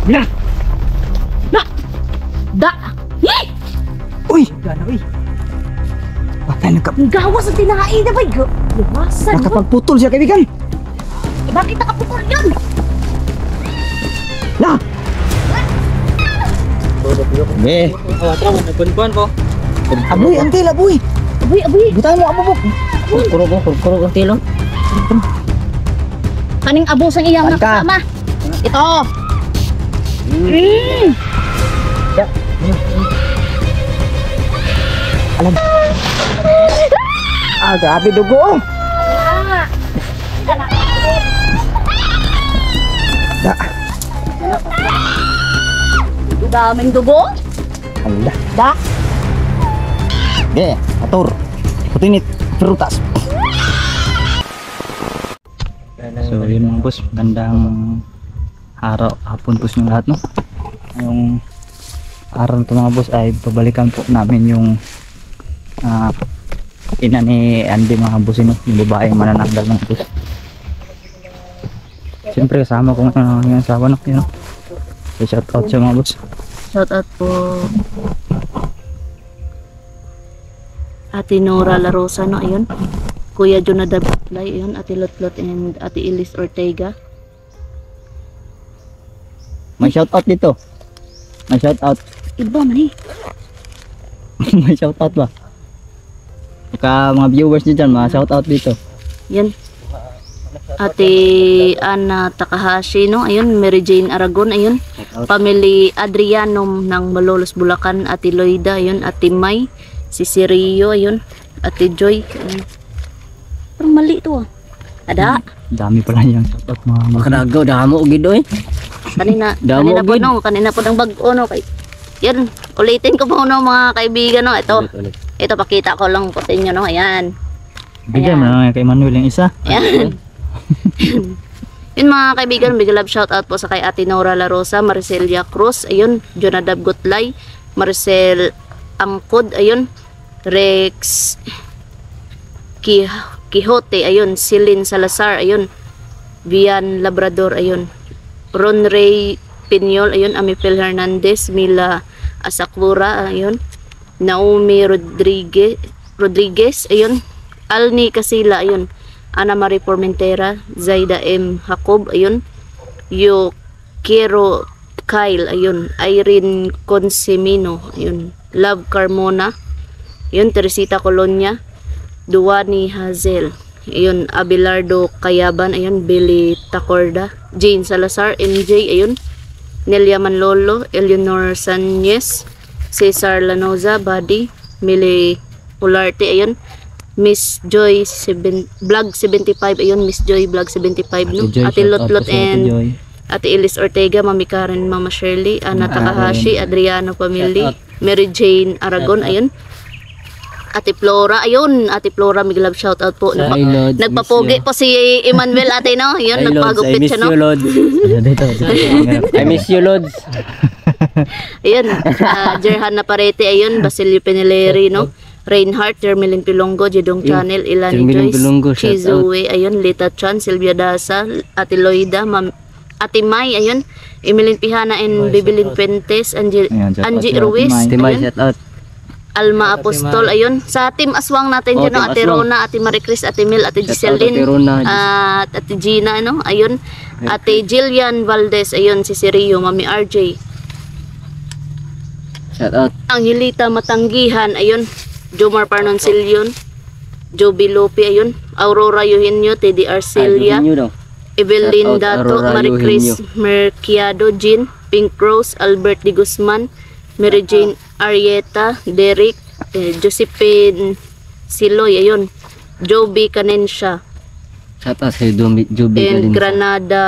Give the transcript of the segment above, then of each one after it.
Na! Na! Da! Yay! Uy! Gana, uy! Bakit Gawas ang tinahain na ba? Lumasan mo. nakapagputol siya, kaibigan! Bakit nakaputol yun? Na! Be! Tara mo, nagpunpuan po. Aboy, ang tila, boy! Aboy. Butang mo, abubok! Kurkurog ang tilo. Kaning abos ang iyang Saan ka? nakasama. Ito. Alam! Ah, grabe dugo! Ah. Da! Daming dugo. Ala! Da. Be! Atur! Kutinit! Frutas! So yun mga boss, gandang araw, hapon po sa inyo lahat, no? Yung araw na ito mga boss ay pabalikan po namin yung ina ni Andy mga boss, no? Yung babaeng manananggal ng boss. Siyempre kasama ko yung asawa, no? Yun, no? So shout out sa mga boss. Shout out po. Ate Nora La Rosa, no? Ayun. Kuya Jonadab Play, ayun. Ate Lotlot and Ate Elise Ortega. May shout out dito. May shout out. Iba man eh. May shout out ba? Saka mga viewers nyo dyan, mga shout out dito. Yan. Ate Ana Takahashi, no? Ayun. Mary Jane Aragon, ayun. Family Adrianom ng Malolos, Bulacan. Ate Loida, ayun. Ate May. Si Sirio, ayun. Ate Joy. Ayun. Parang mali ito ah. Ada. Dami pala yung shout out mga Makanagaw, damo o gido eh. Kanina Damo po gid. no. Kanina po ng bag-o no. Yan. Ulitin ko po no mga kaibigan no. Ito. Ulit. Ito pakita ko lang po sa inyo no. Ayan. Bigyan mo na kay Manuel yung isa. Ayan. Yun mga kaibigan, big love shout out po sa kay Ate Nora La Rosa, Marcelia Cruz, ayun, Jonadab Gutlay, Marcel Angkod, ayun, Rex Quijote, ayun, Celine Salazar, ayun, Vian Labrador, ayun, Ron Ray Pinyol, ayun, Amipel Hernandez, Mila Asakura, ayun, Naomi Rodriguez, ayun, Alni Casila, ayun, Ana Marie Formentera, Zaida M. Jacob, ayun, Yukiro Kyle, ayun, Irene Consemino, ayun, Love Carmona, ayun, Teresita Colonia, Duwani Hazel, ayun, Abelardo Cayaban, ayun, Billy Tacorda, Jane Salazar, MJ, ayun, Nelia Manlolo, Eleanor Sanyes, Cesar Lanoza, Buddy, Mili Ularte, ayun, Miss Joy Vlog 75, ayun, Miss Joy Vlog 75, no? Ate Lotlot and Ate Elise Ortega, Mami Karen, Mama Shirley, Ana Takahashi, Adriano Family, Mary Jane Aragon, ayun, Ate Flora, ayun, Ate Flora, big love shout out po. Nagpapogi po si Emmanuel, ate, no? Yun, nagpagupit siya, no? I miss you, Lods. Ayun, Jerhan Naparete, ayun, Basilio Peneleri, no? Reinhardt, Termelin Pilongo, Jedong Channel, Ilani Termelin Pilongo, Joyce, shout out. Chizoe, ayun, Lita Chan, Silvia Dasa, Ate Loida, Ate May, ayun, Emilin Pihana and Bibilin Puentes, Angie Ruiz, Timay, ayun, shout out. Alma Apostol, ayun, sa Team Aswang natin dyan, no? Team Ate Aswang. Rona, Ate Maricris, Ate Mil, Ate Shout out, Giseline, Ate Rona. at Ate Gina, no? Ayun, Ate Jillian Valdez, ayun, si Sirio, Mami RJ, Shout out. Angelita Matanggihan, ayun, Jomar Parnoncillion, Joby Lope, ayun, Aurora Eugenio, Teddy Arcelia, Evelyn Shout out, Dato, Aurora Maricris Merciado, Jean, Pink Rose, Albert Di Guzman, Mary Jane Arieta, Derek, Josephine Siloy, ayun, Joby Canensya, Shout out kay Joby and Galinza. Granada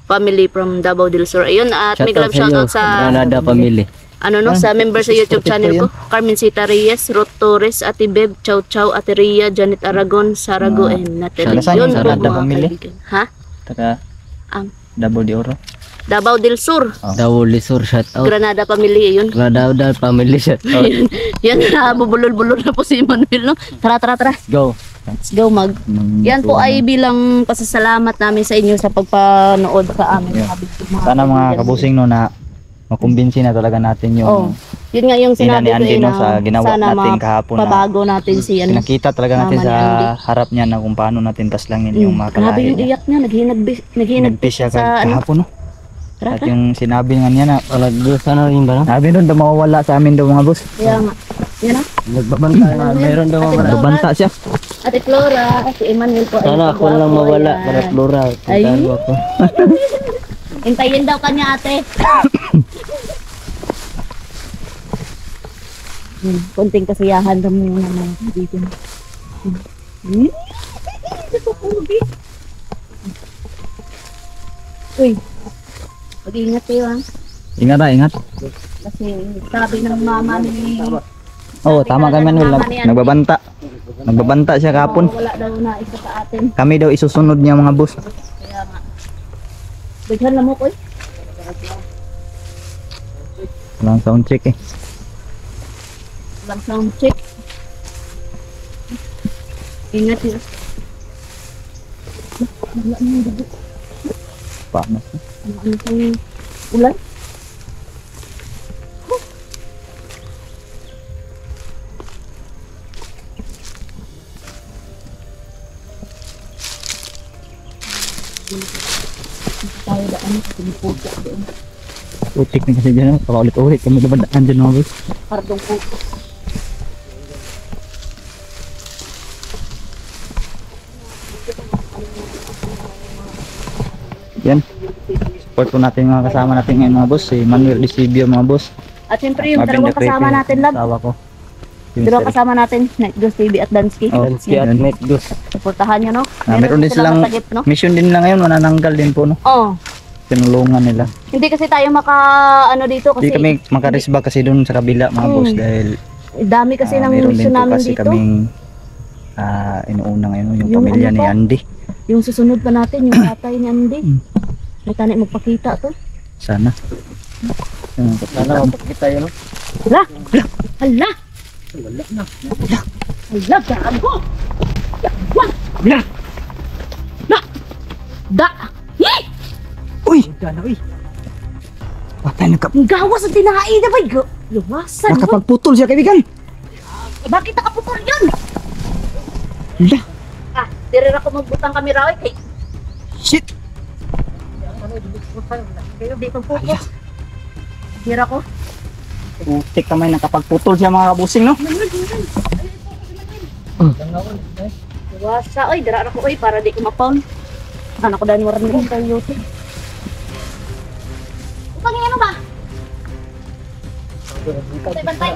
family from Davao del Sur, ayun, at may Shout out shout out sa Granada family. ano no, sa member sa YouTube channel ko, Carmen Cita Reyes, Ruth Torres, Ate Beb, Chow Chow, Ate Ria, Janet Aragon, Sarago, and Natalie. Saan Yun yung po Sarada mga family? kaibigan. Ha? Taka Um, double di oro. Davao del Sur. Dawli sur shout out. Granada Pamilya yun. Gladawdal family shout out. Yan na, bubulol-bulol na po si Manuel, no? Tara, tara, tara. Go. Let's go, mag. Yan po ay bilang pasasalamat namin sa inyo sa pagpanood sa amin. Yeah. Sana mga kabusing no na makumbinsi na talaga natin yung Oh, yun nga yung sinabi ko Andy, no, na sa ginawa sana natin kahapon na pabago natin si ano. nakita talaga natin Mama sa ni Andy. harap niya na kung paano natin taslangin yung mga Grabe kalahi yung niya. iyak niya, naghinag Nagpis siya sa ano. kahapon no. Tara, At yung sinabi nga niya na Alagdo sana rin ba? sabi doon daw mawawala sa amin daw mga boss. Kaya nga. Yan na. Nagbabanta na mayroon daw Ate mga. Flora. Banta siya. Ate Flora, si Emmanuel po. ay Sana ako lang pagwapo, mawala yan. para Flora. Ay. Puntahan mo ako. Hintayin daw kanya ate. Konting kasiyahan daw muna mga dito. Uy, mag-iingat kayo ha. Ingat ha, ingat. Kasi sabi ng mama ni... Oo, tama kay Manuel. Mama ni Andy, Nagbabanta. Nagbabanta siya kahapon. wala daw na isa sa atin. Kami daw isusunod niya mga boss. Kaya nga. Bigyan lang mo ko eh. Walang sound check eh. Lang sound check. Ingat yun. Wala nang dugo. Paano? Ano kang ulan? Tayo daan sa pinipusa doon. Utik na kasi dyan. Paulit-ulit kami labadaan dyan mga boss. Pardong po. Yan. Support po natin mga kasama natin ngayon mga boss. Si Manuel Disibio mga boss. At siyempre yung Marvin dalawang kasama Decrepio, natin, love. asawa ko. Yung Dalawang sir. kasama natin, Night Ghost TV at Dansky. Oh, Dansky at yan. Net Gus. Supportahan nyo, no? Meron din silang matagip, no? mission din nila ngayon. Manananggal din po no. Oh, Tinulungan nila. hindi kasi tayo ano dito kasi Hindi kami makarisba kasi doon sa kabila mga boss dahil dami kasi ng meron din mission po namin kasi dito. kaming inuuna ngayon yung Yung pamilya ano ni pa? Andy. Yung susunod pa natin, yung tatay ni Andy. May tanay magpakita to. Sana. Sana mapakita yun. Hala! Hala! Hala, gago! Yawa! Bila! Da! Hi! Uy! Patay na Ang gawas ang tinahain na ba? Luwasan mo. nakapagputol siya kaibigan. Bakit nakaputol yun? Bila! Ah, dirira ko magbutang kami raw eh. Shit! Di ko focus. Dira ko. Utik kamay nakapagputol siya mga kabusing no. Luwasa. Oy, dira ko oy para di ko mapawn. Anak ko dahil waran rin tayo YouTube. Upang ano ba? Bantay-bantay.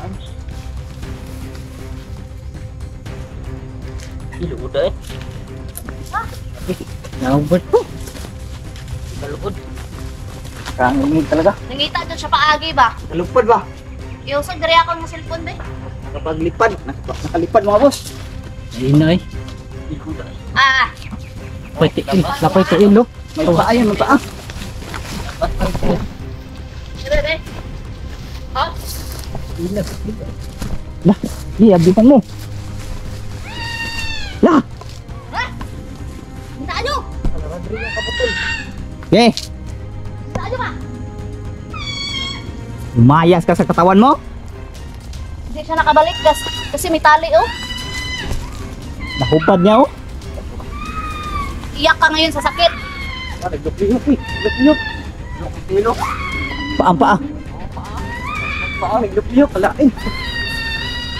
Iluda eh. Naubot po. Kalukod. Kangingig talaga. Nangita doon siya paagi ba? Kalupad ba? Iusog dari ako ng cellphone ba? Nakapaglipad. Nakalipad mga boss. Ayun na eh. Ah, Pwede eh. Napay tiin no. May paa yan, may paa. dire. Ha? Lah, iya abitan mo. Lah, Minta ayo. eh, Minta ayo ba? lumayas ka sa katawan mo. Hindi siya nakabalik kasi may tali oh. Nahupad niya oh. Iyak ka ngayon sa sakit. Paa, paa. Paa, naglup-lup, alain.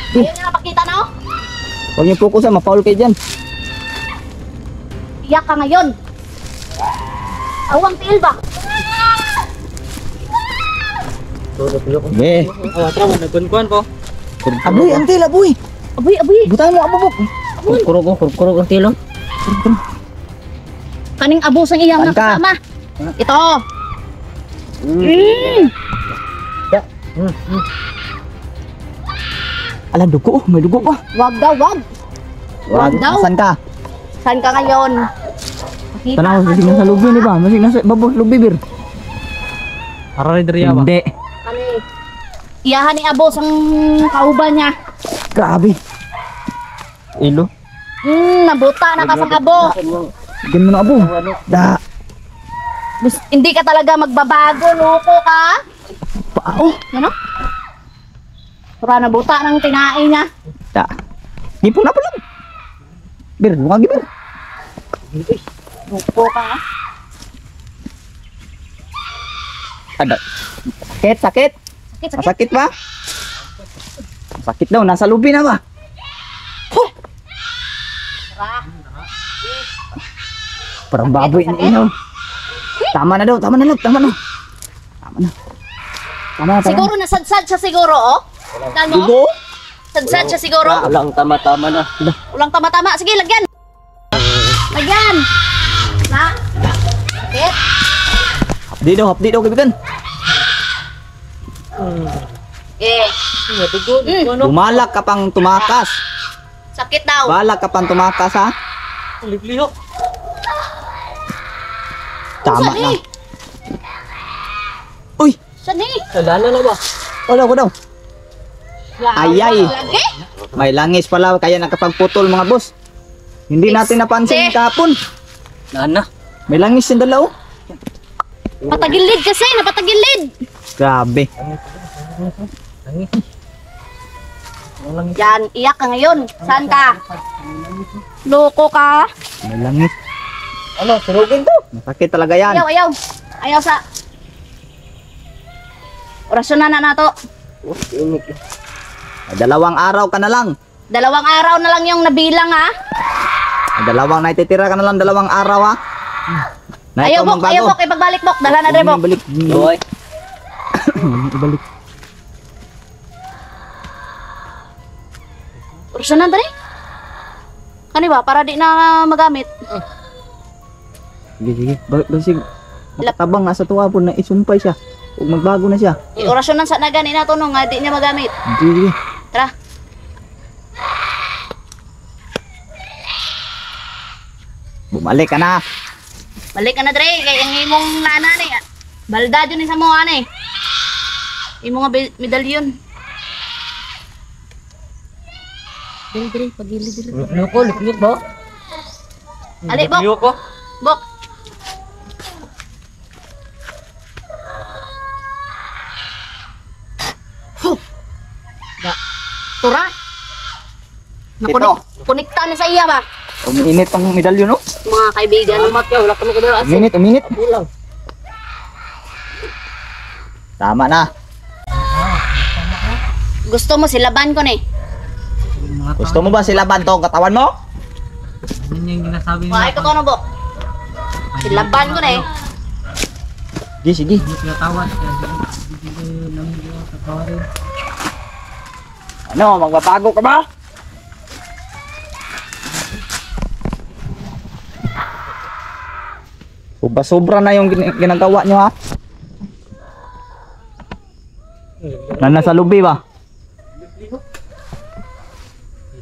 Ayaw niya napakita na oh. Huwag niyo focus ha, mapaul kayo dyan. Iyak ka ngayon. Awang tiil ba? Eh, Nagkunkuan po. aboy, ang tila, boy. Aboy, aboy. Butahan mo, ababok. Kurkurog ang tilo. Kaning abos ang iyang Saan ka? nakasama. Ito. Ala, dugo, may dugo pa. Wag daw, wag. Wag daw. Saan ka? Saan ka ngayon? Makita Tanaw, masig ka nasa doon. lubi, di ba? Masig nasa babos lubi, bir. Para rin ba? Hindi. Ani. Iyahan ni Abos ang kauban niya. Grabe. Ilo. Nabuta na ka sa abo. Ganun mo na abo. Da. Hindi ka talaga magbabago, loko ka. Pao. Ano? Para nabuta ng tinain niya. Da. Di po na pala. Bir, mga gibir. Loko ka. Ada. Sakit, sakit. Sakit, sakit. Masakit ba? Sakit daw, nasa lubi na ba? Tara. Parang baboy na inaw. Tama na daw, tama na lang, tama na. Tama na. Tama na, tama. Siguro nasadsad siya siguro, oh. Tignan mo. Dugo? Sadsad siya siguro. Walang tama-tama na. Ulang tama-tama. Sige, lagyan. Lagyan. Na. Sakit. Hapdi daw, kaibigan. Eh. Bumalak ka pang tumakas. Sakit daw. Balak ka pang tumakas, ha? Ligliho. Tama Saan na. eh? Uy, Saan eh? Wala na ba? wala ko daw. Ayay. Lagi? May langis pala, kaya nakapagputol mga boss. Hindi natin napansin kahapon. Nana. May langis yung dalaw. Patagilid kasi. Napatagilid. Grabe. Yan. Iyak ka ngayon. Saan ka? Loko ka. May langis. Ano, sunugin to? Masakit talaga yan. Ayaw. Ayaw sa... Orasyon na to. May 2 araw ka na lang. 2 araw na lang yung nabilang, ha? May 2 naititira ka na lang, 2 araw, ha? Na Ayaw, ikaw Bok. magbago. Ayaw, Bok. Ipagbalik, Bok. Dala na rin, Bok. Ibalik. Boy. Ibalik. Orasyon na rin. Kani ba? Para di na magamit. Sige. Sige. Nakatabang nga sa tuwa po na isumpay siya. Huwag magbago na siya. Orasyon na sa nagani na to, no, nga di niya magamit. Sige. Tara. Bumalik ka na. Balik ka na, Dre. Kaya ang imong nana ni. Balda dyan sa mga ani. Imong nga medalyon. Dre, pagilid dito. Ligliho ba? Ali, Bok. Ligliho ko? Bok. Da. Tura. Konekta na sa iya ba? Uminit ang medalyon, no? Mga kaibigan. Wala kami ko dala. Uminit. Kulang. Tama na. Gusto mo silaban ko ni? Gusto mo ba sila bantong katawan mo? Yan yung ginasabi Wala ko no, Bok. Silaban ko ni. Sige. Tinatawad. Ano, magbabago ka ba? Sobra na yung ginagawa nyo, ha? Na nasa lubi ba?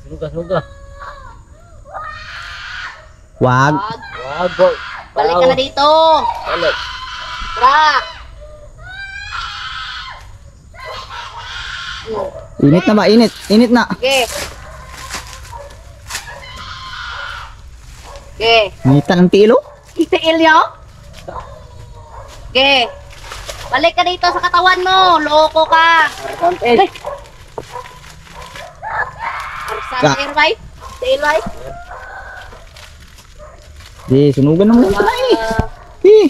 Suga. Wag. Wag, boy. Balik ka na dito. Balik. Tara. Init na ba? Init na. Okay. Okay. Initan ng tilo? Itiil nyo? Okay. Balik ka dito sa katawan mo. Loko ka. Ay. Arsan airway. Tailway. Di, sunugan naman pala ini. Eh,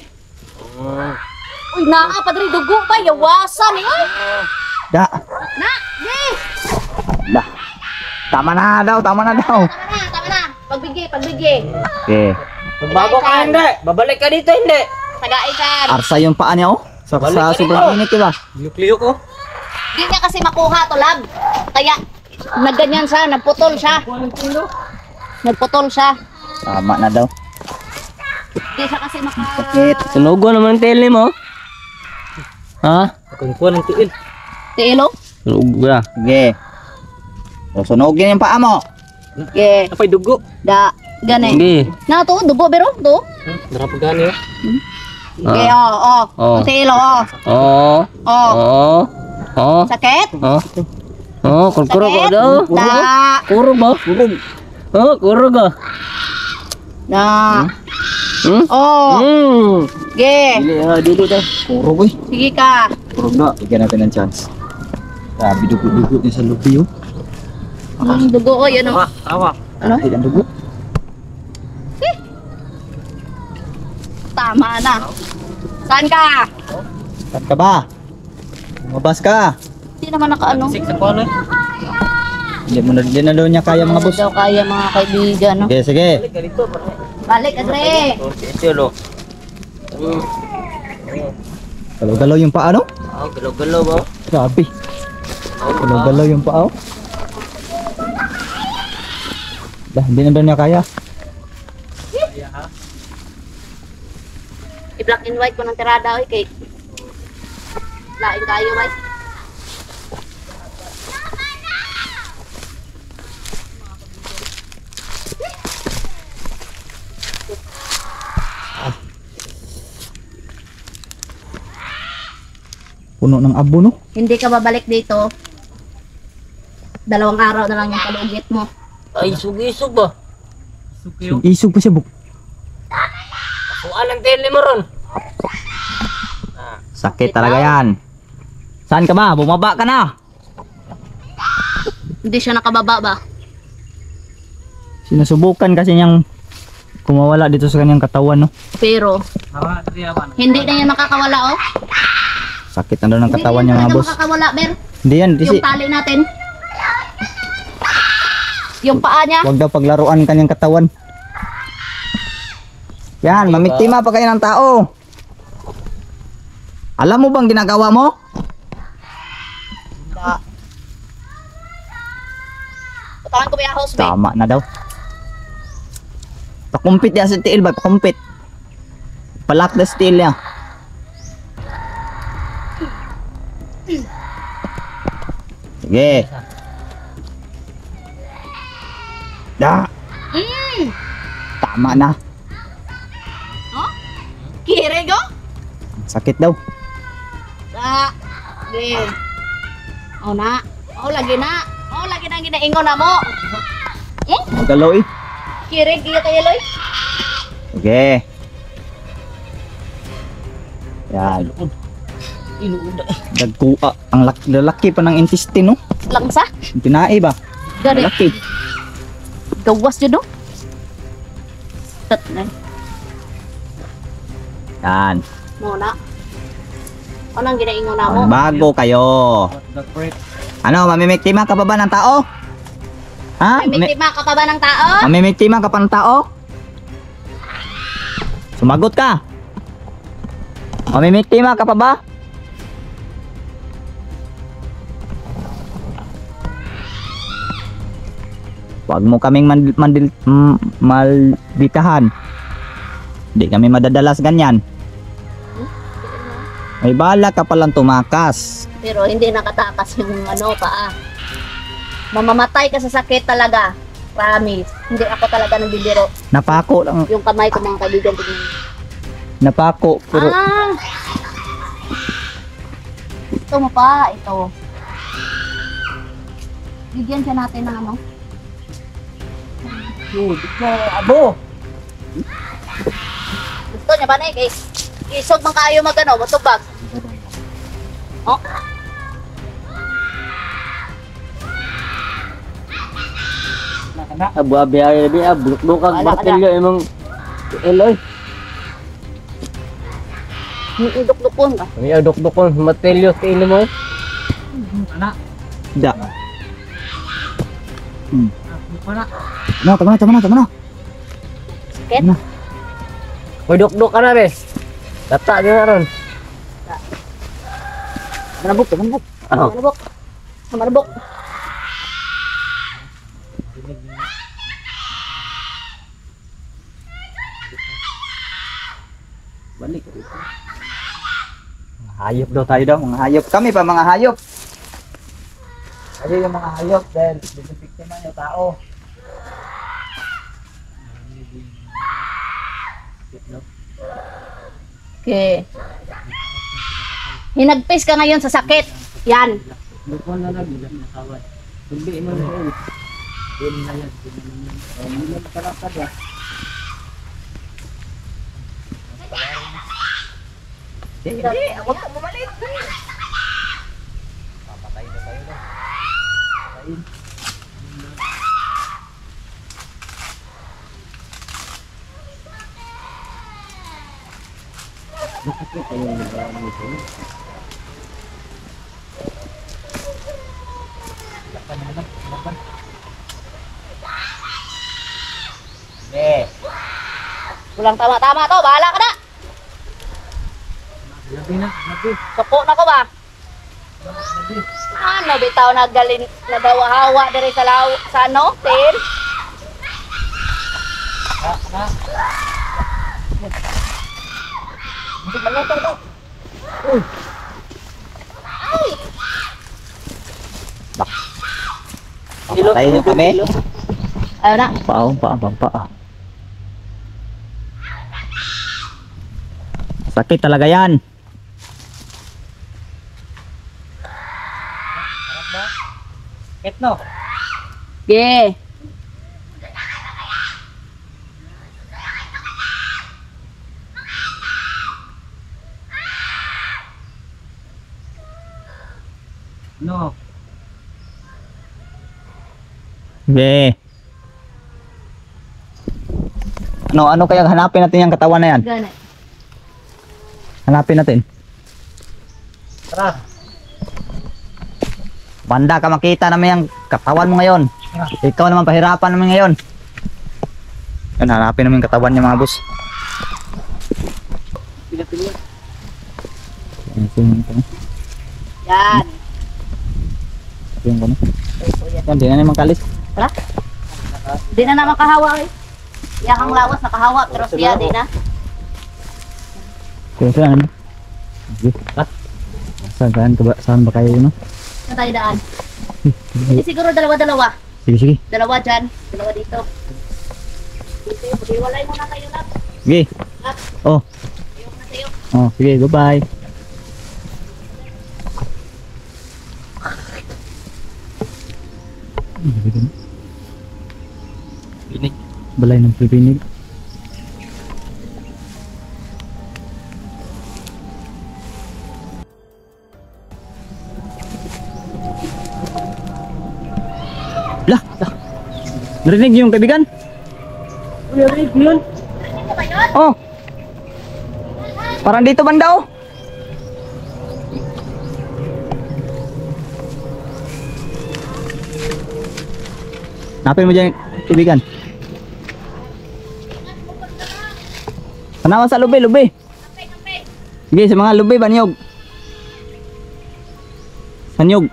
Uy, naa, padre, dugo pa. Yawasan eh. da. Na, yes. Da. Tama na daw. Tama na. Pagbigay. Okay. Bago ka hindi. Babalik ka dito hindi. Tagaikan. Arsa yung paa niya, oh. Sa Balik ka sobrang dito. init, diba? Ligliho ko. Hindi niya kasi makuha to, lab. Kaya, nagganyan siya. Nagputol siya. Tama na daw. Hindi siya kasi Sakit. Sunugo naman tele mo. Ha? Kuha ng tiil. Tilo? Sunugo na. Sige. So, sunugin yung paa mo. Okay. Apay dugo. Da. Gani. Hindi. Na to, dugo bero to. Darap gani. Okay, oh. Oh. Unti ilo, oh. Oh. Oh. Oh. Oh. Sakit? Oh. Oh, kurog Sakit? daw. Da. Kurog ba? Kurog. Oh, kurog ah. Da. Hmm? Oh. Ge. Dili daw. Kurog eh. Sige ka. Kurog na. Bigyan natin ng chance. Grabe, dugo-dugo niya sa lubi oh. Dugo, oh, yun, oh. Tawa. Ano? Ay, ang dugo. Tama na. Saan ka? Saan ka ba? Lumabas ka. Hindi naman nakaano. Sik sa kono. Hindi na daw niya kaya mga boss. Daw kaya mga kaibigan, no? Sige, sige. Ganito pa. Balik, Andre. Ito lo. Galaw-galaw yung paa no? Ah, galaw-galaw ba? Grabe. Galaw-galaw yung paa oh. Hindi na daw niya kaya. I-black and white ko ng tirada, oy, kay lain kayo, bay. Puno ng abo no? Hindi ka babalik dito. 2 araw na lang yung kalugit mo. Ay, sugi-sug ba? Isog pa siya buk. Kuan ang tele mo ron. Sakit talaga yan. Saan ka ba? Bumaba ka na. Hindi siya nakababa ba? Sinusubukan kasi niyang kumawala dito sa kanyang katawan no? Pero, hindi na yan makakawala, oh. Sakit na daw ng katawan Hindi niya na mga talaga boss. makakawala, Ber. Hindi yan, kasi Yung tali natin. Yung paa niya. huwag daw paglaruan kanyang katawan. Yan, mamiktima pa kayo ng tao. Alam mo bang ginagawa mo? Patawan ko ba yung house, babe? Tama na daw. Pakumpit yan sa tiil ba? Pakumpit. Palak na sa tiil niya. Sige. Da. Tama na. Oh? Kirig, oh? Sakit daw. Da. Ge. Oh, na. Oh, lagi na. Oh, lagi na ginaingon na mo. Magalaw eh. Kirig, iya tayo, Loy. Sige. Yan. Dagkua. Ang lalaki pa ng intestino. Langsa. Pinae ba? Gari. Lalaki. Gawas yun, no? Tat na. Yan. Muna. Anong ginaingon na mo? Bago kayo. Ano, mamimiktima ka pa ba ng tao? Ha? May biktima ka pa ba ng tao? Mamimiktima ka pa ng tao? Sumagot ka. Mamimiktima ka pa ba? Huwag mo kaming malditahan. Hindi kami madadalas ganyan. May bala ka palang tumakas. Pero hindi nakatakas yung ano paa. Mamamatay ka sa sakit talaga. Promise. Hindi ako talaga nagbibiro. Napako lang. Yung kamay ko mga kaibigan. tingnan. Napako. Pero Ah! Ito mo pa. Ito. Bigyan siya natin ng ano. Abo. Gusto niya ba na eh? Isog man kayo magano. Matubag. Oh. Abu abi abi bluk-blukag Wala ka martilyo imong eloy. Yung idok-dokon ka. Kami adok-dokon martilyo tiil mo. da. No, tama na. Sakit? Koy dok-dok ka na be. Data di na ron. Manabok. Oh. Manabok. Manabok. Balik. Hayop daw tayo daw, mga hayop. Kami pa mga hayop. Kasi yung mga hayop dahil bibiktima yung tao. Okay. Hinagpis ka ngayon sa sakit. Yan. Kulang tama-tama to. Bahala ka na. Suko na ko ba? Ano bitaw nagaling nagawahawa diri sa sa ano? Tin? Tayo nyo kami. Ayaw na. Paa. Sakit talaga yan. Etno. Yeah. No. Okay. Ano kaya hanapin natin yung katawan na yan? Gana. Hanapin natin. Tara. Banda ka makita naman yung katawan mo ngayon. Ikaw naman pahirapan naman ngayon. Yan, hanapin naman yung katawan niya mga boss. Yan. Yan, di na naman kalis. Tara. Di na naman kahawa eh. Yakang lawas nakahawa pero siya di na. Kaya saan? Saan ba kayo no? Saan tayo daan? Hindi siguro dalawa-dalawa. Sige. Dalawa dyan. Dalawa dito. Hiwalay muna kayo na. Sige. Oh. Ayaw na sa'yo. Oh, sige, goodbye. Pinig. Balay ng pipinig. Lah. Narinig niyo yung kaibigan? Narinig yun. Oh. Parang dito banda oh. Napin mo dyan kaibigan. Tanawan sa lubi. Sige, sa mga lubi, banyog. Sanyog.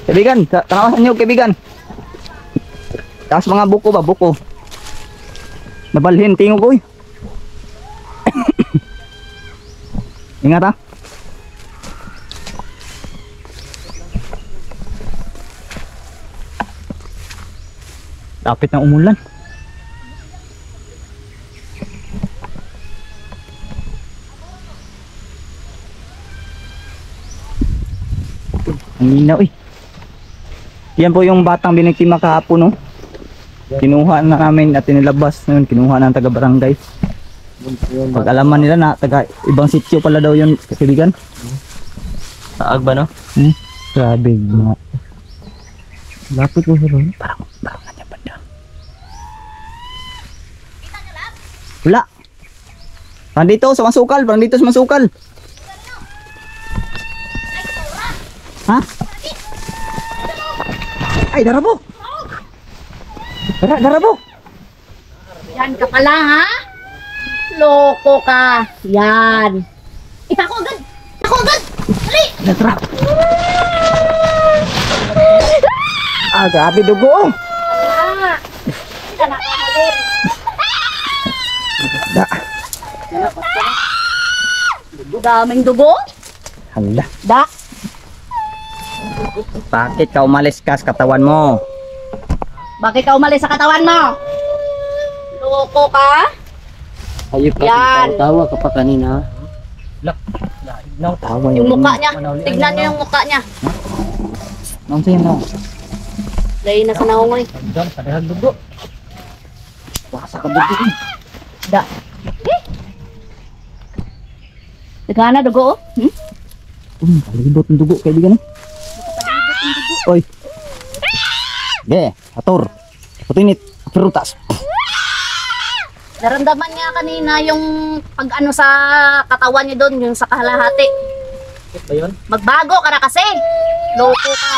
Kaibigan, tanawan sa nyog, kaibigan. Tapos mga buko ba, buko. Nabalhin, tingog ko. Ingat ha. Lapit ng umulan. Ang linaw eh. Yan po yung batang biniktima kahapon no. Kinuha na namin at inilabas ngayon. Kinuha ng taga barangay. Pag alaman nila na taga ibang sitio pala daw yun kaibigan. Taag ba no? Grabe mga. Lapit mo sa ron. Parang kanya banda. Wala. Parang dito sa masukal. Ha? Ay, darabo. Darabo. Yan ka pala ha? Loko ka. Yan. Ipako agad. Dali. Natra. Grabe dugo. Anak ka halin. Da. Daming dugo. Hala. Da. Bakit ka umalis ka sa katawan mo? Bakit ka umalis sa katawan mo? Loko ka? Ayop ka, Yan. tawa ka pa kanina. Lak. Laignaw. Tawa Yung mukha niya. Manauli- Tignan niyo yung mukha niya. Nang siya na. Dahil nasa naungoy. Doon, padahag dugo. Baka sa kabuti. Da. Nagana dugo oh. Palibot ng dugo, kaibigan. Oy. Ge, ator. Putinit, prutas. Naramdaman niya kanina yung pag ano sa katawan niya doon, yung sa kalahati. Bakit ba yun? Magbago ka na kasi. Loko ka.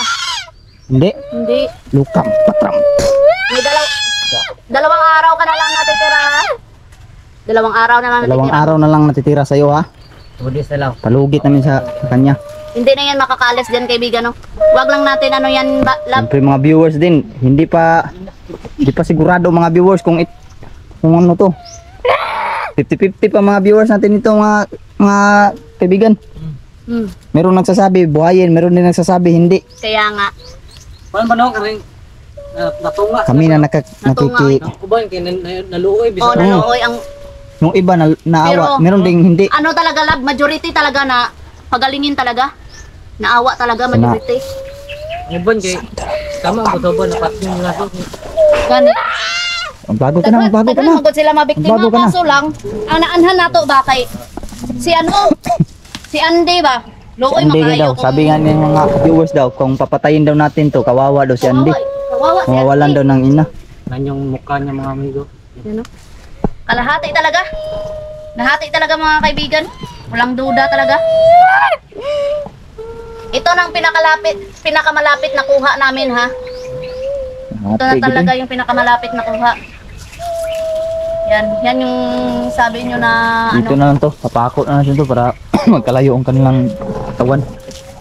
Hindi, Hindi. lukam, patram. May dalawang araw ka na lang natitira. Dalawang araw na lang Dalawang natitira. araw na lang natitira sa'yo ha. Budis na lang. Palugit namin sa kanya. Hindi na yan makakalis dyan kaibigan no. Huwag lang natin ano yan lab. Siyempre mga viewers din, hindi pa sigurado mga viewers kung ano to. 50-50 pa mga viewers natin ito mga kaibigan. Meron nagsasabi buhayin, meron din nagsasabi hindi. Kaya nga. Paano ba naman karing natunga? Kami na nakiki Ako ba yung naluoy? Oh, Bisa naluoy ang nung iba naawa, Pero, meron ding hindi. ano talaga lab, majority talaga na pagalingin talaga. Naawa talaga majority. Uban kay tama ang buto ba napat yung laso. Gani. Magbago ka na, magbago ka na. Magod sila mabiktima Magbago ka na. kaso lang ang naanhan nato ba kay si ano? Si Andy ba? Looy Hindi makayo. daw, sabi nga ng mga viewers daw, kung papatayin daw natin to, kawawa daw si Andy. Kawawa si Mawawalan Andy. daw ng ina. Nan yung mukha niya mga amigo. Ano? Kalahati talaga. Nahati talaga mga kaibigan. Walang duda talaga. Ito nang pinakamalapit na kuha namin ha. Ito na talaga yung pinakamalapit na kuha. Yan yung sabi nyo na Dito ano. na lang to, papako na natin to para magkalayo ang kanilang katawan.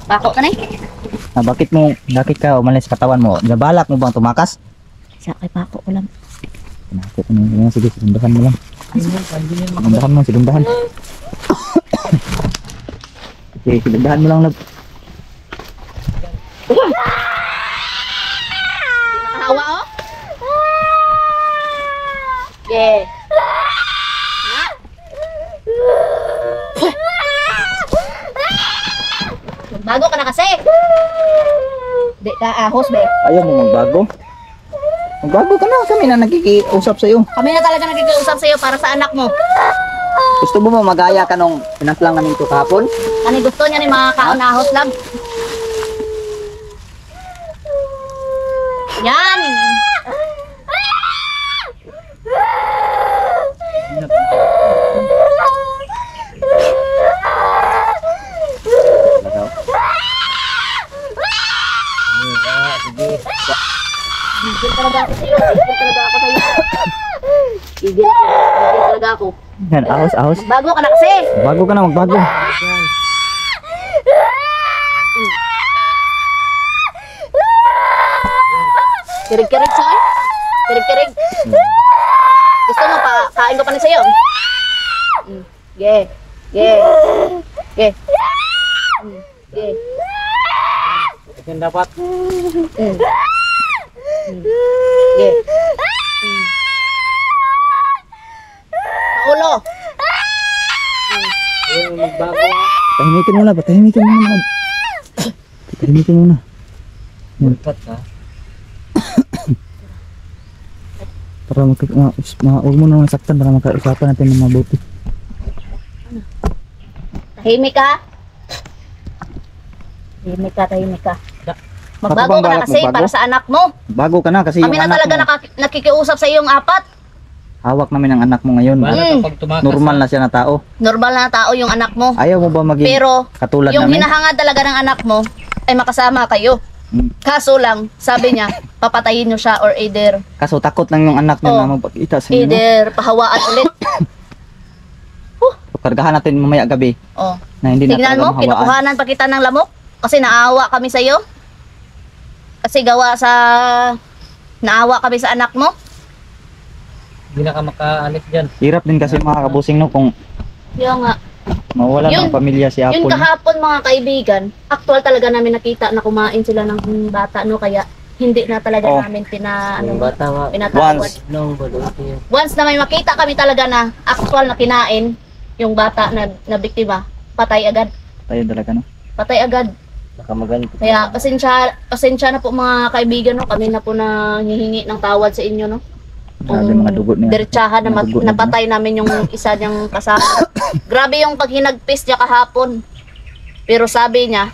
Bako ka na eh. Bakit ka umalis sa katawan mo? Nabalak mo bang tumakas? Sa kay bako ko lang. Bakit ano? Sige, sinundahan mo lang. Sinundahan mo, sinundahan. Sige, sinundahan mo lang. Nakahawa oh. Yeah. Bago ka na kasi. Di ka ahos be. Ayaw mo magbago? Magbago ka na, kami na nakikiusap sa'yo. Kami na talaga nakikiusap sa iyo para sa anak mo. Gusto mo magaya ka nung pinaklang namin ito kahapon? Kani gusto niya ni mga kaon-ahos lang. Yan. Gigil talaga ako sa'yo. Gigil talaga ako sa'yo. Gigil talaga ako. Yan, ahos, ahos. Bago ka na kasi. Bago ka na, magbago. Kirig-kirig sa'yo. Kirig-kirig. Gusto mo pa, kain ko pa na sa'yo. Yeah. Yeah. Yeah. Yeah. Yan dapat. Yeah. Ulo. Yung magbago. Tahimikin muna, patahimikin muna. Patahimikin muna. Mulpat ka. Para huwag mo na nasaktan para magkausapan natin ng mabuti. Tahimik ka. Tahimik ka, tahimik ka. Ako Magbago bang ka na balak kasi magbago? para sa anak mo. Bago ka na kasi Kami yung na anak talaga mo, nakikiusap sa iyong apat. hawak namin ang anak mo ngayon. Paano kapag tumakas? Normal na siya na tao. Normal na tao yung anak mo. Ayaw mo ba maging Pero katulad yung namin? hinahangad talaga ng anak mo ay makasama kayo. Hmm. Kaso lang, sabi niya, papatayin niyo siya or either Kaso takot lang yung anak niya Oh. na magpakita sa inyo. either pahawaan ulit. Kargahan natin mamaya gabi Oh. na hindi na Tignan talaga mo, mahawaan. kinukuhanan pa kita ng lamok kasi naawa kami sa iyo. Kasi gawa sa naawa kami sa anak mo. Hindi na ka makaalis dyan. Hirap din kasi mga kabusing no kung Yung nga, mawala Yun- ng pamilya si yun Apple. kahapon mga kaibigan, actual talaga namin nakita na kumain sila ng bata no kaya hindi na talaga Oh. namin Yung bata nga. pinatawad. Once. Nung baluti. Once na may makita kami talaga na actual na kinain yung bata na biktima, patay agad. Tayo talaga, no? Patay agad. Nakamaganto. Kaya pasensya na po mga kaibigan, no? Kami na po na hihingi ng tawad sa inyo, no? Grabe mga dugo niya. Diretsahan na Mga dugo na napatay namin yung isa niyang kasama. Grabe yung paghinagpis niya kahapon. Pero sabi niya,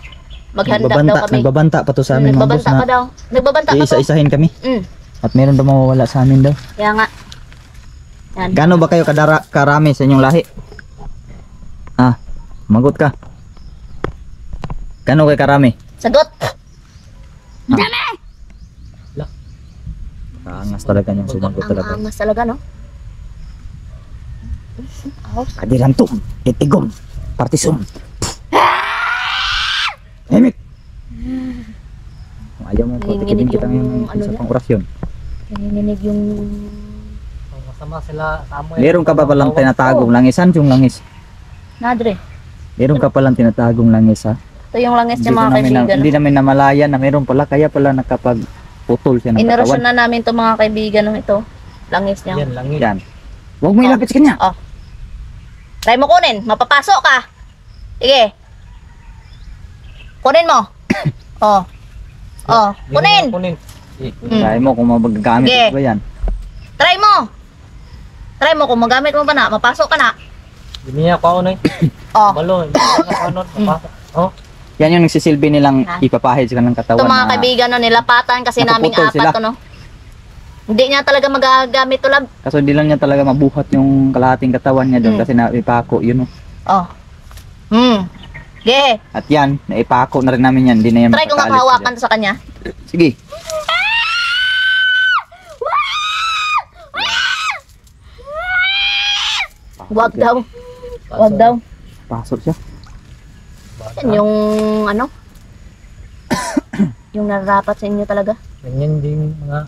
maghanda daw kami. Nagbabanta pa to sa amin mga boss Nagbabanta pa na daw. Nagbabanta pa to. iisa-isahin kami. At meron daw mawawala sa amin daw. Kaya nga. Yan. Gaano ba kayo karami sa inyong lahi? Ah, magot ka. Gaano kayo karami? Sagot. Angas talaga niyang sumagot Ang talaga. angas talaga, no? Kadirantum, itigom, partisum. Hemik. Ayaw mo Nanginginig patikin kita yung ng ano isa niya. pang orasyon. Nanginginig yung... Masama sila sa amoy. Meron ka pa palang tinatagong langisan yung langis. Nadre. Meron ka palang tinatagong langis ha. Ito yung langis niya mga namin kaibigan. hindi namin namalayan na meron pala kaya pala nakapagputol siya ng Inerasyon katawan. na namin to mga kaibigan ng ito. Langis niya. Yan lang yun. Yan. Huwag mo ilapit sa kanya. Try mo kunin. Mapapasok ka. Sige. Kunin mo. Oh. Oh. Kunin. Kunin. Try mo kung magagamit Sige. ba yan. Try mo. Try mo kung magamit mo ba na. Mapasok ka na. Hindi niya ako na Oh. Malo. Hindi niya ako papasok. Oh. Yan yung nagsisilbi nilang ipapahid sa kanang katawan Ito mga na kaibigan, no, nilapatan kasi naming Napuputol apat sila. to, no. Hindi niya talaga magagamit to, lab. kaso di lang niya talaga mabuhat yung kalahating katawan niya doon kasi naipako yun. Oh. Sige. At yan, naipako na rin namin yan. Hindi na yan Try ko nga makakaalis pahawakan dyan. sa kanya. Sige. Wag daw. Wag daw. Pasok siya. Yan yung ano? Yung nararapat sa inyo talaga. Ganyan din mga...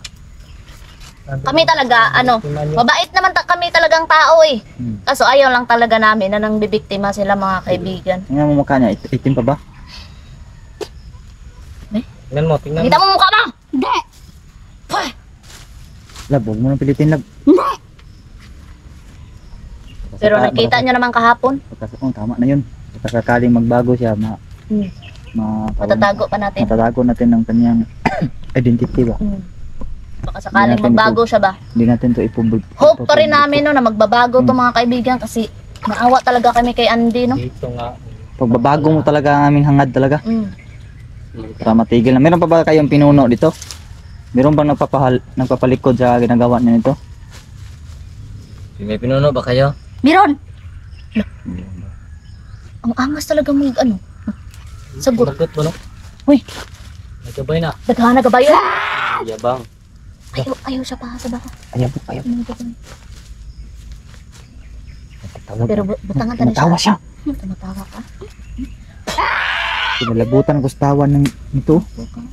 Kami talaga, ano, mabait naman kami talagang tao eh. Kaso ayaw lang talaga namin na nang bibiktima sila mga kaibigan. Tingnan mo mukha niya. Itim pa ba? Tingnan mo, tingnan mo. Kita mo mukha mo! Hindi! Lab, huwag mo nang pilitin, Lab. Pero nakita niyo naman kahapon. Pagkasakong, tama na yun. Pagkasakaling magbago siya, Matatago pa natin. matatago natin ng kanyang identity ba? Baka sakaling Hindi natin magbago siya ba? Hindi natin to ipubog. Hope pa rin namin no, na magbabago to mga kaibigan kasi naawa talaga kami kay Andy, no? Dito nga. Pagbabago mo talaga ang aming hangad talaga. Mm. Para matigil na. Meron pa ba kayong pinuno dito? Meron bang nagpapalikod sa ginagawa niya nito? May pinuno ba kayo? Meron! Ang angas talaga mo ano. Sagot. Sagot mo no? Uy, Nagkabay na. daghana ka ba yun? Yabang. Ayaw siya pa sa baka. Ayaw po, ayaw. Pero butangan tayo Tumatawa siya. Tumatawa ka. Pinalabutan ko sa tawa nito.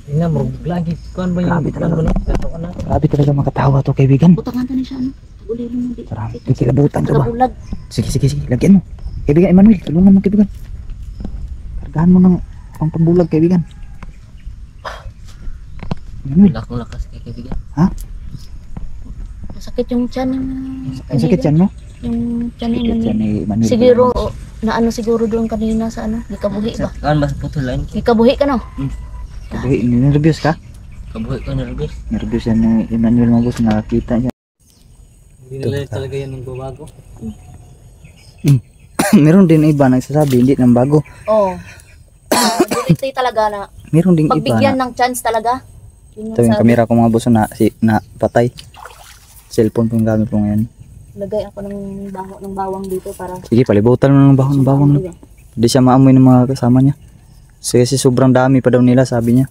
Tingnan mo, lagi. Kuhan ba Grabe yung kuhan talaga. mo no? Ito ka na. Grabe talaga makatawa to, kaibigan. Butangan tayo siya, ano? Ulilo mo di. Marami. Kikilabutan to ba? Kabulag. Sige, sige, sige. Lagyan mo. Kaibigan Emmanuel, tulungan mo kaibigan. Kargahan mo ng pangpambulag, kaibigan. Emmanuel, Wala akong lakas kay kaibigan. Masakit yung tiyan yung... ang sakit yan mo? Yung tiyan Sakit yan yung... ni Emmanuel. Siguro, na ano siguro doon kanina sa ano? Ikabuhi ba? Kuhan ba sa putulan? Ikabuhi ka no? Sabi, nervyos ka? Kabuhay ko na rin. Nervyos yan ni Emmanuel Mabus, nakakita niya. Hindi nila talaga yan ng babago. Meron din iba nagsasabi, hindi nang bago. Oo. Direktly talaga na Meron din iba pagbigyan na. ng chance talaga. Yun Ito yung sabi. kamera ko mga boss na patay. Cellphone po yung gamit ko ngayon. Lagay ako ng bawang dito para Sige, palibutan mo ng bawang. No? Hindi siya maamoy ng mga kasama niya. Kasi sobrang dami pa daw nila, sabi niya.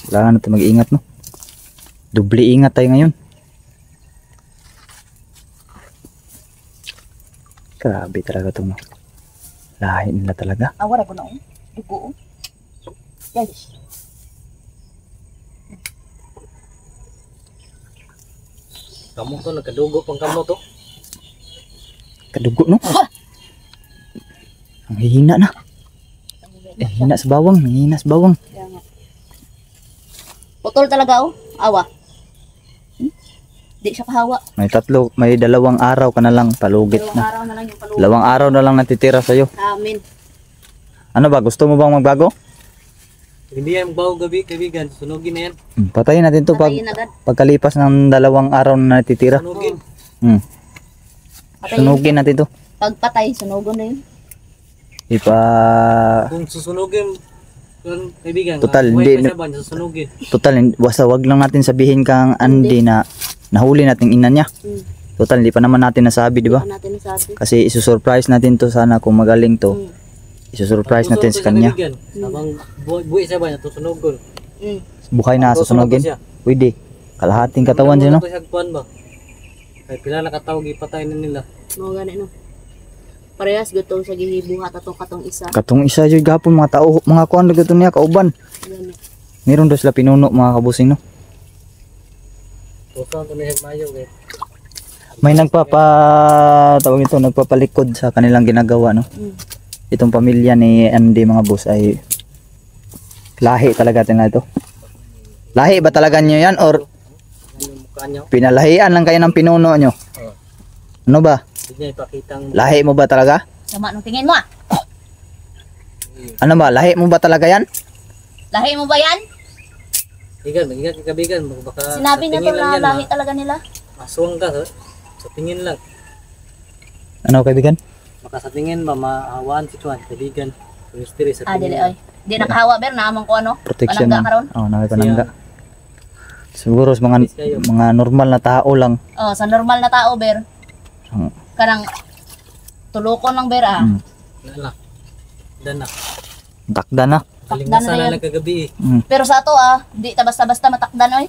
Kailangan natin mag-iingat, no? Dubli ingat tayo ngayon. Grabe talaga ito, no? Lahi nila talaga. awara ko na oh. Dugo oh. Guys. Kamu to, nagkadugo pang kamu to. Kadugo, no? Ang hihina na. Hina sa bawang, hihina sa bawang. Kaya nga. Putol talaga oh. Awa. Di siya kahawa. May 2 araw ka na lang palugit Dalawang na. araw na lang yung palubo 2 araw na lang natitira sa'yo. namin. Ano ba, gusto mo bang magbago? Hindi yan bago gabi, kaibigan. Sunugin na yan. Patayin natin to Patayin agad. pagkalipas ng 2 araw na natitira. Sunugin. Patayin. Sunugin natin to. Pag patay, sunugon na yun. Kung susunugin, kaibigan, Total, buhay hindi- pa siya ba, susunugin. Total, wag lang natin sabihin kang Andy na nahuli natin ina niya. Total, hindi pa naman natin nasabi, di ba? Ano natin nasabi? Kasi isusurprise natin to sana kung magaling to. Isusurprise natin sa kanya. Kaibigan, habang buhay siya ba, susunugon. Buhay na susunugin. Pwede. Kalahating katawan siya, no? Siya kuan ba? Kaya pila na katawag ipatay na nila. Mga gani no. Parehas gutong sa gihibuhat atong katong isa. Katong isa jud gapon mga tao, mga kuan dagat niya kauban. Gani. Meron daw sila pinuno mga kabusing, no? Tusan to ni Mayo kay. May tawag ito, nagpapalikod sa kanilang ginagawa, no? Itong pamilya ni Andy mga boss ay lahi talaga na ito. Lahi ba talaga niyo yan or Yung mukha niyo, pinalahian lang kayo ng pinuno nyo? Ano ba? hindi niya ipakitang Lahi mo ba talaga? Sama nung tingin mo ah. Ano ba? Lahi mo ba talaga yan? Lahi mo ba yan? Kaibigan, ingat ka kaibigan, baka Sinabi sa na to tingin lang na yan, lahi talaga nila. Masuwang ka, sir. Sa tingin lang. Ano kaibigan? Baka sa tingin ba, maawaan si Chuan, kaibigan. Mystery sa Ah, dili tingin. oy. Di nakahawa ber naamang ko ano. Protection Panangga na. karon. Oo, panangga. Siguro sa mga normal na tao lang. Oh, sa normal na tao ber. Hmm. Kanang tulokon lang ber ah. Nala. Dana. Takda na. Kalingasan na na yan. lang kagabi eh. Pero sa ato ah, di ta basta-basta matakdan oy.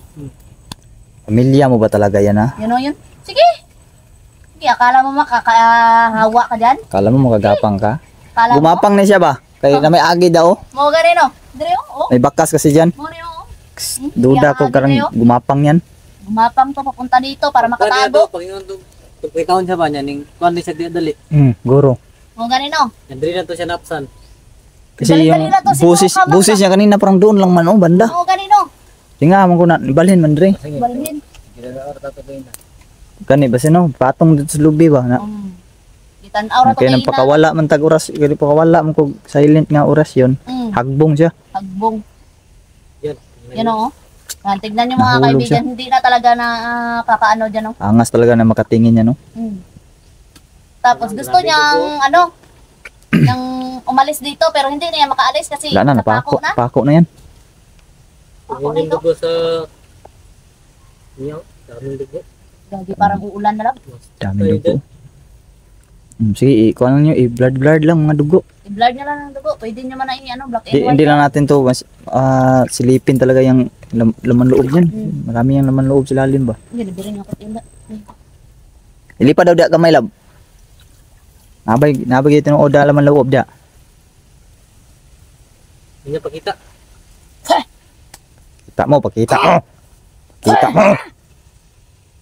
Pamilya mo ba talaga yan, ha? Yun o yun. Sige. Sige, akala mo makakahawa ka dyan? Kala mo magagapang ka? Akala mo? Gumapang na siya ba? Kaya na may agi daw. Mo ganin o. Dire o. May bakas kasi dyan. Mo rin o. Duda ko karang gumapang yan. Gumapang to papunta dito para Kaya to, makatago. Panginoon to, pagkakitaon siya ba niya, ning kuan ni siya di dali. Guro. Mo ganin o. Yan diri na to siya napsan. Kasi Dali-dali yung na to, busis, sinuka ba busis niya kanina parang doon lang man, oh, banda. Mo ganin o. Tinga mo ko na, ibalhin man dre. Balhin. Ginagawa ta to na. Kani ba sino? Patong dito sa lubi ba? Na, Itanaw ra to kaya kayo nang pakawala man tag oras, kaya pakawala man kog silent nga oras yon. Hagbong siya. Hagbong. Yan. Yan o. Yan, tignan nyo mga Nahulog kaibigan. Hindi na talaga na kakaano dyan o. Angas talaga na makatingin niya, no? Tapos gusto niyang ano, nang umalis dito pero hindi na yan makaalis kasi Wala na, napako. Pako na yan. Pako na Yung ito. dugo sa niyo, daming dugo. Gagi parang uulan na lang. Dami dugo. Sige, ikuha lang nyo, i-blood lang mga dugo. I-blur nyo lang ng dugo. Pwede nyo man na ano, black and white. Hindi lang natin to, mas, silipin talaga yung laman loob niyan. Marami yung laman loob sa lalim ba? Hindi, nabirin ako tinda. Ilipa daw da kamay lab. Nabay ito ng oda laman loob da. Hindi niya pakita. Kita mo, pakita mo. Kita mo.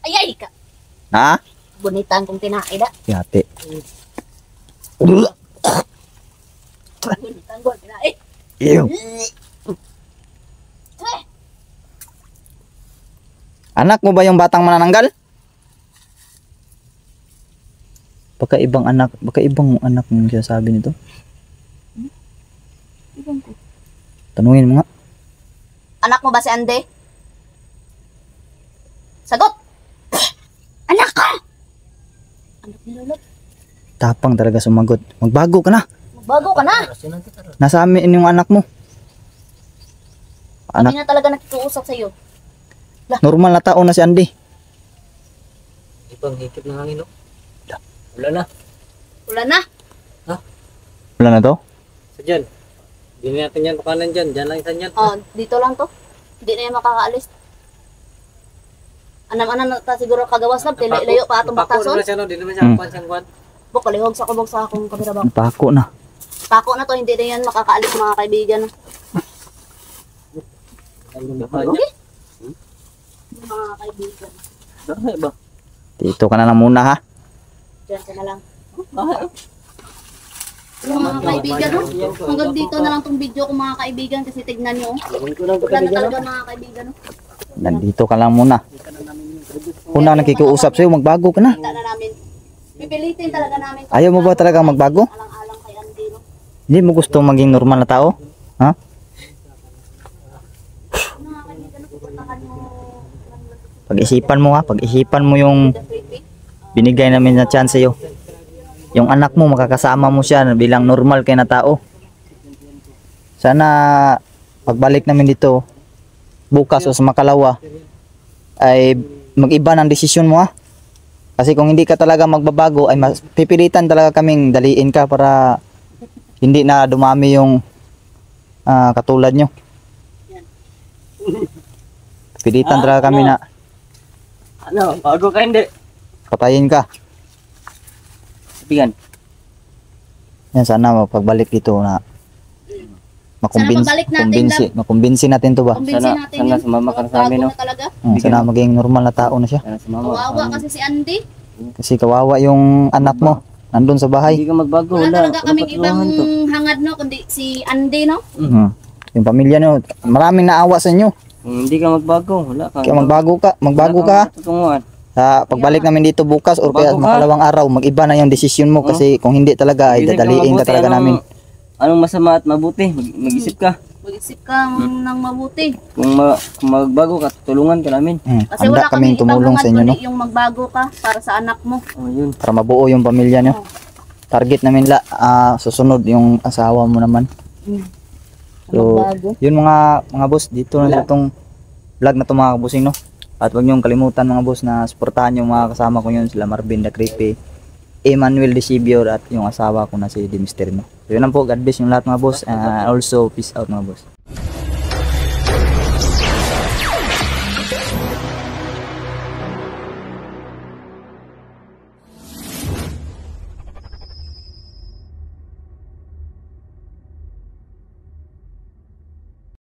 Ayay ka! Ha? Bunitan kong tinaida. Yate. Bunitan ko, tinaid. Ew. Anak mo ba yung batang manananggal? Baka ibang anak yung sinasabi nito. Ibang ko. Tanungin mo nga. Anak mo ba si Ande? Sagot! Anak ko! Anak ni Lolo. Tapang talaga sumagot. Magbago ka na. Bago ka na. Nasa amin yung anak mo. Kami na talaga nakikiusap sa iyo. Normal na tao na si Andy. Ibang hikip ng hangin, no? Wala na. Wala na. Wala na to? Sa dyan. Hindi natin yan pakanan dyan. Dyan lang isa yan. Oh, dito lang to. Hindi na yan makakaalis. Anam-anam na ta siguro kagawas na. Layo pa atong Napako batason. naman siya, no? Di naman siya kuwan siyang kuwan. Buk, palihog sa kubog sa akong kamera ba. Pako na. Pako na to, hindi na yan makakaalis mga kaibigan. Okay? Mga kaibigan. Ba? Dito ka na lang muna ha. Diyan ka na lang. Mga kaibigan, no? Hanggang dito na lang tong video ko mga kaibigan kasi tignan nyo. Wala na talaga mga kaibigan, no? Nandito ka lang muna. Una nakikiusap sa'yo, magbago ka na. Kita na namin. Pipilitin talaga namin. Ayaw mo ba talagang magbago? Alang-alang kay Andy, no? Hindi mo gusto maging normal na tao? Ha? Mga kaibigan, no? Pupuntahan mo. Pag-isipan mo ha, pag-isipan mo yung binigay namin na chance sa'yo. Yung anak mo, makakasama mo siya bilang normal kayo na tao. Sana pagbalik namin dito, bukas o sa makalawa, ay mag-iba ng desisyon mo ha. Kasi kung hindi ka talaga magbabago, ay pipilitan talaga kaming daliin ka para hindi na dumami yung katulad nyo. Pipilitan talaga kami na Ano, bago ka hindi. patayin ka. Sabihan. Yan, sana pagbalik dito na pabalik natin, makumbinsi natin to ba? Kumbinsin Sana- natin sana yun. sumama ka sa amin, no? Bago na talaga. Sana maging normal na tao na siya. Sana sumama. Kawawa kasi si Andy. Kasi kawawa yung anak mo nandun sa Hindi bahay. ka magbago. Wala Wala. talaga kaming ibang Patulungan to. hangad, no? Kundi si Andy, no? Yung pamilya nyo, maraming naawa sa inyo. Kung hindi ka magbago, wala ka. Kaya magbago ka Wala ha. kang matutunguhan. Sa pagbalik namin dito bukas or kaya Magbago ka. makalawang araw, mag-iba na yung desisyon mo kasi kung hindi talaga ay Isip ka dadaliin ka mabuti, talaga namin. Anong masama at mabuti? Mag-isip ka. Mag-isip ka ng mabuti. Kung magbago ka, tulungan ka namin. Kasi Handa wala kaming kaming ibang tumulong hangad sa inyo no kundi yung magbago ka para sa anak mo. Oh, yun. para mabuo yung pamilya nyo. Target namin susunod yung asawa mo naman. So, Magbago. yun mga boss, dito na sa itong vlog na ito mga kabusing no. At huwag niyong kalimutan mga boss na suportahan yung mga kasama ko yun, sila Marvin the Creepy, Emmanuel Decibior at yung asawa ko na si Dimister no. So yun lang po, God bless yung lahat mga boss, also peace out mga boss.